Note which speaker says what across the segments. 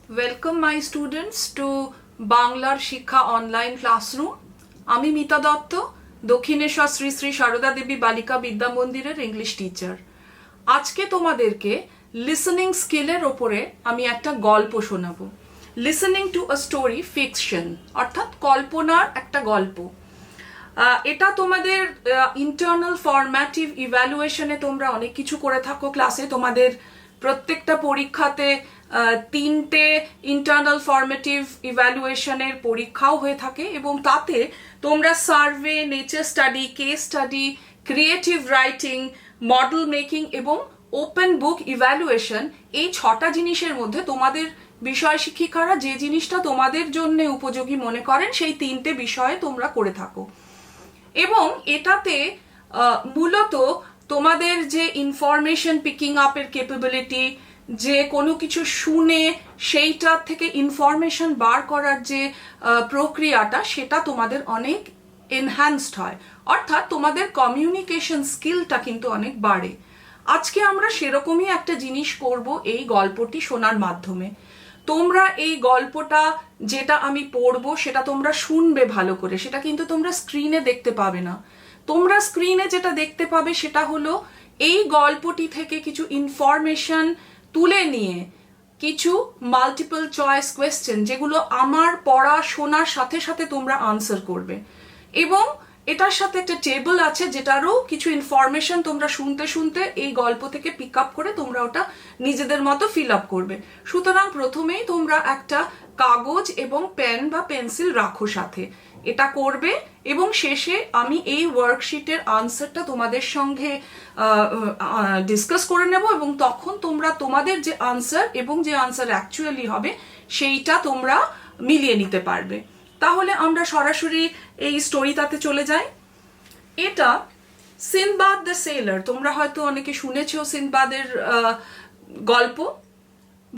Speaker 1: Welcome my students to বাংলার শিক্ষা online classroom. আমি মিতা দত্ত, দক্ষিণেশ্বর শ্রী শ্রী সারদা দেবী বালিকা বিদ্যা মন্দিরের ইংলিশ টিচার। আজকে তোমাদেরকে লিসেনিং স্কিলের ওপরে আমি একটা গল্প শোনাবো। Listening to a story fiction, অর্থাৎ কল্পনার একটা গল্প। এটা তোমাদের ইন্টারনাল ফরম্যাটিভ ইভ্যালুয়েশনে তোমরা অনেক কিছু করে থাকো ক্লাসে। তোমাদের প্রত্যেকটা পরীক্ষাতে তিনটে ইন্টারনাল ফরম্যাটিভ ইভ্যালুয়েশনের পরীক্ষাও হয়ে থাকে এবং তাতে তোমরা survey, nature study, case study, creative writing, model making এবং ওপেন বুক ইভ্যালুয়েশন, এই 6টা জিনিসের মধ্যে তোমাদের বিষয় শিক্ষিকারা যে জিনিসটা তোমাদের জন্য উপযোগী মনে করেন সেই 3টে বিষয়ে তোমরা করে থাকো। এবং এটাতে মূলত তোমাদের যে ইনফরমেশন পিকিং আপের ক্যাপাবিলিটি, যে কোনো কিছু শুনে সেইটার থেকে ইনফরমেশন বার করার যে প্রক্রিয়াটা, সেটা তোমাদের অনেক এনহ্যান্সড হয়, অর্থাৎ তোমাদের কমিউনিকেশন স্কিলটা কিন্তু অনেক বাড়ে। আজকে আমরা সেরকমই একটা জিনিস করব এই গল্পটি শোনার মাধ্যমে। তোমরা এই গল্পটা যেটা আমি পড়বো সেটা তোমরা শুনবে ভালো করে, সেটা কিন্তু তোমরা স্ক্রিনে দেখতে পাবে না। তোমরা স্ক্রিনে যেটা দেখতে পাবে সেটা হলো এই গল্পটি থেকে কিছু ইনফরমেশন তুলে নিয়ে কিছু মাল্টিপল চয়েস কোয়েশ্চেন, যেগুলো আমার পড়া শোনার সাথে সাথে তোমরা আনসার করবে। এবং এটার সাথে একটা টেবিল আছে যেটারও কিছু ইনফরমেশন তোমরা শুনতে শুনতে এই গল্প থেকে পিক আপ করে তোমরা ওটা নিজেদের মতো ফিল আপ করবে। সুতরাং প্রথমেই তোমরা একটা কাগজ এবং পেন বা পেন্সিল রাখো সাথে, এটা করবে এবং শেষে আমি এই ওয়ার্কশিটের আনসারটা তোমাদের সঙ্গে ডিসকাস করে নেব এবং তখন তোমরা তোমাদের যে আনসার এবং যে আনসার অ্যাকচুয়ালি হবে সেইটা তোমরা মিলিয়ে নিতে পারবে। তাহলে আমরা সরাসরি এই স্টোরিটাতে চলে যাই। এটা সিনবাদ দ্য সেলার। তোমরা হয়তো অনেকে শুনেছো সিনবাদের গল্প।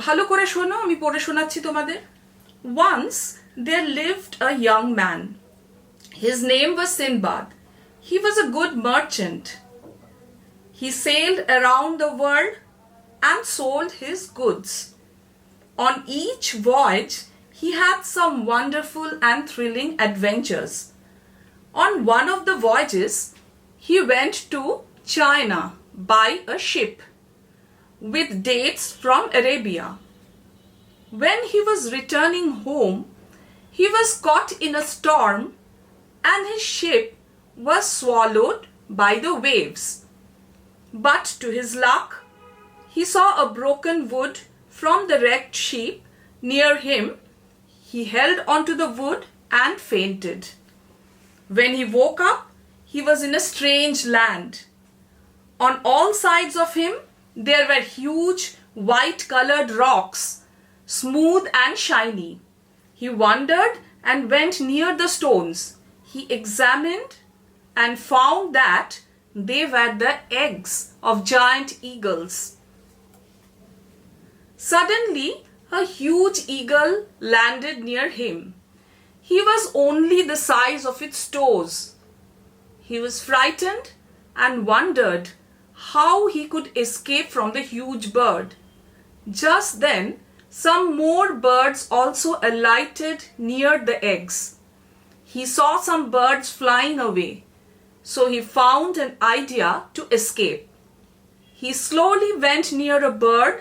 Speaker 1: ভালো করে শোনো, আমি পড়ে শোনাচ্ছি তোমাদের। Once there lived a young man. His name was Sinbad. He was a good merchant. He sailed around the world and sold his goods. On each voyage, he had some wonderful and thrilling adventures. On one of the voyages, he went to China by a ship with dates from Arabia. When he was returning home, he was caught in a storm and his ship was swallowed by the waves. But to his luck, he saw a broken wood from the wrecked ship near him. He held onto the wood and fainted. When he woke up, he was in a strange land. On all sides of him, there were huge white-colored rocks, smooth and shiny. He wondered and went near the stones. He examined and found that they were the eggs of giant eagles. Suddenly, a huge eagle landed near him. He was only the size of its toes. He was frightened and wondered how he could escape from the huge bird. Just then, some more birds also alighted near the eggs. He saw some birds flying away, so he found an idea to escape. He slowly went near a bird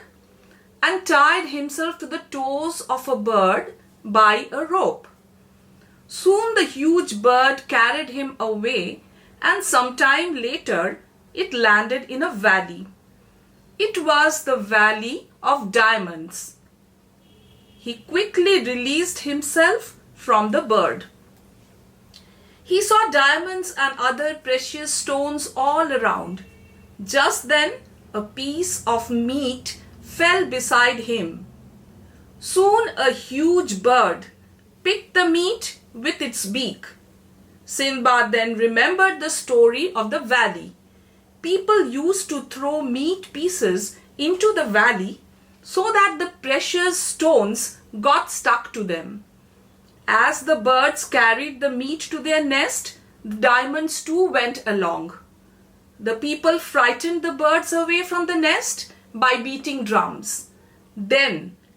Speaker 1: and tied himself to the toes of a bird by a rope. Soon the huge bird carried him away, and some time later it landed in a valley. It was the Valley of Diamonds. He quickly released himself from the bird. He saw diamonds and other precious stones all around. Just then, a piece of meat fell beside him. Soon a huge bird picked the meat with its beak. Sinbad then remembered the story of the valley. People used to throw meat pieces into the valley so that the precious stones got stuck to them. As the birds carried the meat to their nest, the diamonds too went along. The people frightened the birds away from the nest by beating drums. Then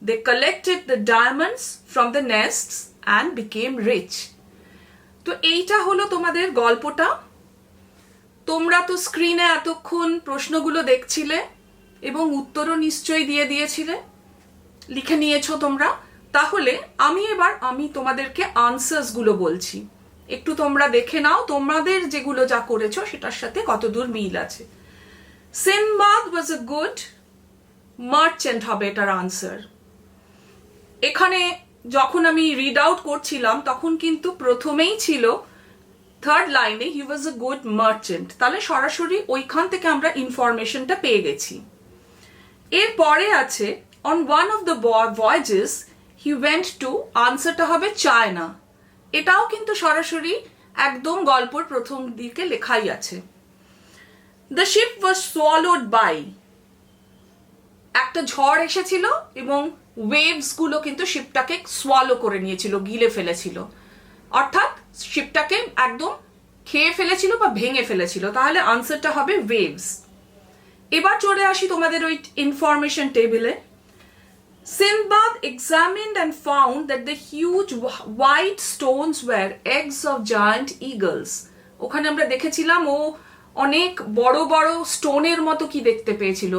Speaker 1: They collected the diamonds from the nests and became rich. তো এইটা হলো তোমাদের গল্পটা। তোমরা তো স্ক্রিনে এতক্ষণ প্রশ্নগুলো দেখছিলে এবং উত্তরও নিশ্চয়ই দিয়ে দিয়েছিলে, লিখে নিয়েছো তোমরা। তাহলে আমি তোমাদেরকে আনসার্স গুলো বলছি, একটু তোমরা দেখে নাও তোমাদের যেগুলো যা করেছো সেটার সাথে কতদূর মিল আছে। Sinbad was a good merchant হবে এটার আনসার। এখানে যখন আমি রিড আউট করছিলাম তখন কিন্তু প্রথমেই ছিল থার্ড লাইনে হি ওয়াজ এ গুড মার্চেন্ট, তাহলে সরাসরি ওইখান থেকে আমরা ইনফরমেশনটা পেয়ে গেছি। এরপরে আছে on one of the voyages he went to, আনসারটা হবে চায়না। এটাও কিন্তু সরাসরি একদম গল্পর প্রথম দিকে লেখাই আছে। দ্য শিপ ওয়াজ সোয়ালোড বাই, একটা ঝড় এসেছিল এবং ওয়েভস গুলো কিন্তু শিপটাকে সোয়ালো করে নিয়েছিল, গিলে ফেলেছিল, অর্থাৎ শিপটাকে একদম খেয়ে ফেলেছিল বা ভেঙে ফেলেছিল। তাহলে আনসারটা হবে ওয়েভস। এবার চলে আসি তোমাদের ওই ইনফরমেশন টেবিলে। Sinbad examined and found that the huge white stones were eggs of giant eagles. ওখানে আমরা দেখেছিলাম ও অনেক বড় বড় স্টোনের মতো কি দেখতে পেয়েছিল,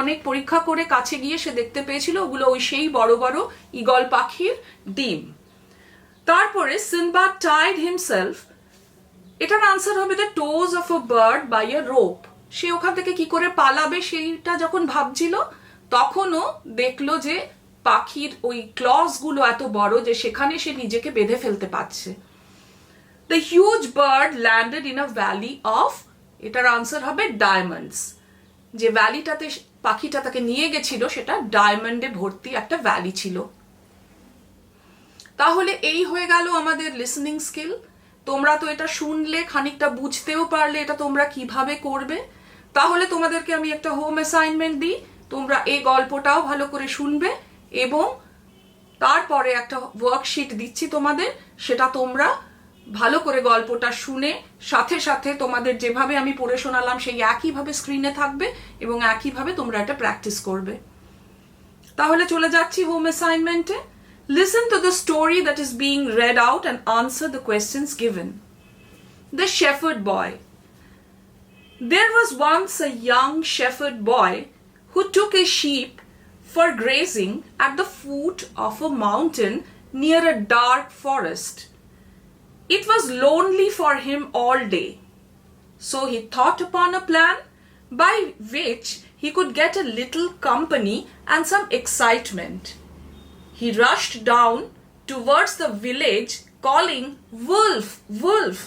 Speaker 1: অনেক পরীক্ষা করে কাছে গিয়ে সে দেখতে পেয়েছিল ওগুলো ওই সেই বড় বড় ঈগল পাখির ডিম। তারপরে সিনবাদ টাইড হিমসেলফ, এটার আনসার হবে the toes of a bird by a rope. সে ওখান থেকে কি করে পালাবে সেইটা যখন ভাবছিল তখনও দেখলো যে পাখির ওই ক্লস গুলো এত বড় যে সেখানে সে নিজেকে বেঁধে ফেলতে পারছে। The huge bird landed in a valley of, এটার আনসার হবে ডায়মন্ডস। যে ভ্যালিটাতে পাখিটা তাকে নিয়ে গেছিল সেটা ডায়মন্ডে ভর্তি একটা ভ্যালি ছিল। তাহলে এই হয়ে গেল আমাদের লিসনিং স্কিল। তোমরা তো এটা শুনলে, খানিকটা বুঝতেও পারলে এটা তোমরা কিভাবে করবে। তাহলে তোমাদেরকে আমি একটা হোম অ্যাসাইনমেন্ট দিই, তোমরা এই গল্পটাও ভালো করে শুনবে এবং তারপরে একটা ওয়ার্কশিট দিচ্ছি তোমাদের, সেটা তোমরা ভালো করে গল্পটা শুনে সাথে সাথে তোমাদের যেভাবে আমি পড়ে শোনালাম সেই একইভাবে স্ক্রিনে থাকবে এবং একইভাবে তোমরা এটা প্র্যাকটিস করবে। তাহলে চলে যাচ্ছি home অ্যাসাইনমেন্টে। Listen to the story that is being read out and answer the questions given. The Shepherd Boy. There was once a young shepherd boy who took his sheep for grazing at the foot of a mountain near a dark forest. It was lonely for him all day, so he thought upon a plan by which he could get a little company and some excitement. He rushed down towards the village calling, "Wolf, wolf!"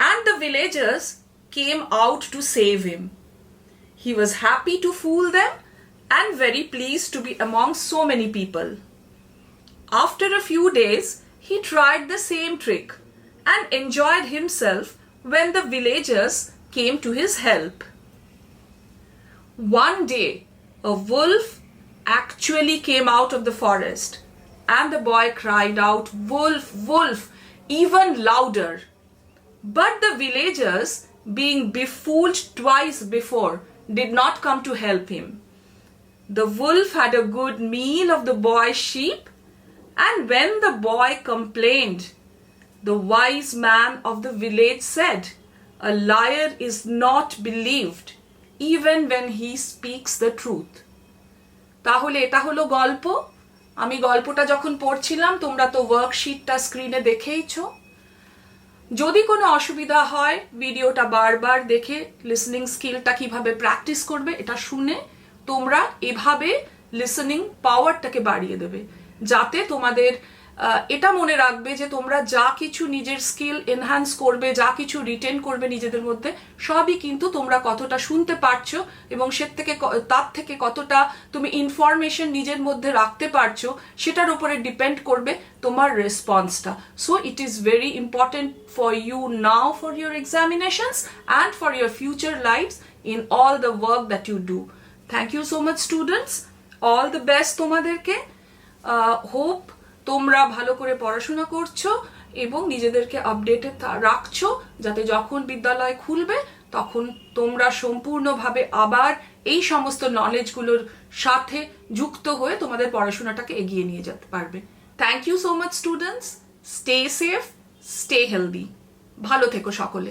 Speaker 1: and the villagers came out to save him. He was happy to fool them and very pleased to be among so many people. After a few days, he tried the same trick and enjoyed himself when the villagers came to his help. One day, a wolf actually came out of the forest, and the boy cried out, "Wolf, wolf," even louder. But the villagers, being befooled twice before, did not come to help him. The wolf had a good meal of the boy's sheep, and when the boy complained, the wise man of the village said, "A liar is not believed, even when he speaks the truth." তাহলে এটা হলো গল্প। আমি গল্পটা যখন পড়ছিলাম তোমরা তো ওয়ার্কশিটটা স্ক্রিনে দেখেইছো। যদি কোনো অসুবিধা হয় ভিডিওটা বারবার দেখে লিসনিং স্কিলটা কিভাবে প্র্যাকটিস করবে এটা শুনে তোমরা এভাবে লিসনিং পাওয়ারটাকে বাড়িয়ে দেবে, যাতে তোমাদের এটা মনে রাখবে যে তোমরা যা কিছু নিজের স্কিল এনহ্যান্স করবে, যা কিছু রিটেন করবে নিজেদের মধ্যে, সবই কিন্তু তোমরা কতটা শুনতে পারছো এবং তার থেকে কতটা তুমি ইনফরমেশন নিজের মধ্যে রাখতে পারছো সেটার উপরে ডিপেন্ড করবে তোমার রেসপন্সটা। So it is very important for you now for your examinations and for your future lifes in all the work that you do. Thank you so much students, all the best তোমাদেরকে। Hope তোমরা ভালো করে পড়াশোনা করছো এবং নিজেদেরকে আপডেটে রাখছো, যাতে যখন বিদ্যালয় খুলবে তখন তোমরা সম্পূর্ণভাবে আবার এই সমস্ত নলেজগুলোর সাথে যুক্ত হয়ে তোমাদের পড়াশোনাটাকে এগিয়ে নিয়ে যেতে পারবে। Thank you so much students, stay safe, stay healthy, ভালো থেকো সকলে।